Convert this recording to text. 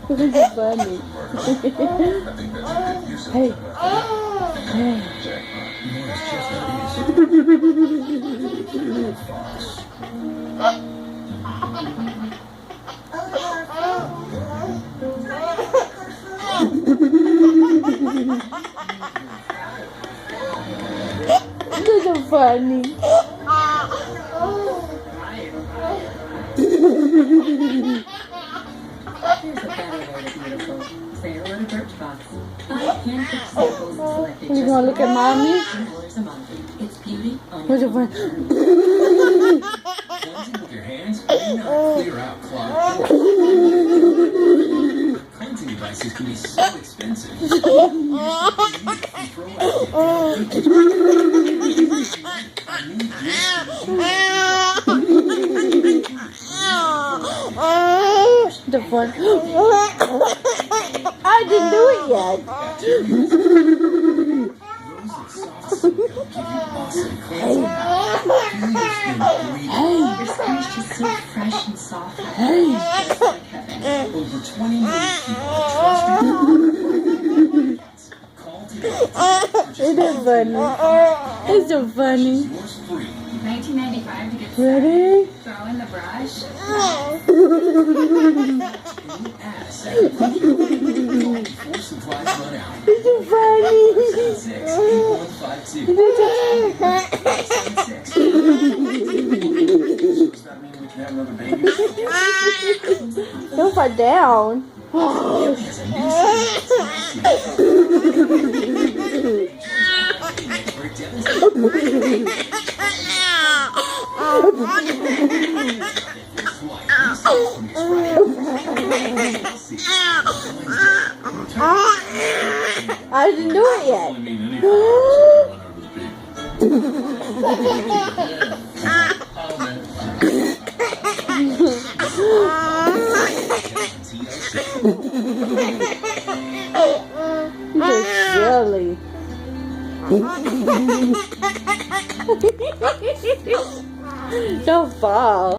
This is funny. Hey. Hey. This is funny. Here's a better way to beautiful. Say or in a Birchbox. 5 hand-picked samples selected You gonna look at mommy? $10 a month. It's beauty on What's your it fun? Cleansing with your hands may not clear out clogged pores. Cleansing devices can be so expensive. You throw The fun. I didn't do it yet. Hey. Hey. Your skin is just so fresh and soft. Hey. Just like heaven. Over 20 million people trust Call today. It is funny. It's so funny. Yours free. $19.95 to get Ready? throw in the brush. Ask. Before supplies run out. It's so funny. 68152. Does that mean we can have another baby? Don't fall down. I didn't do it yet. You're silly. Don't fall.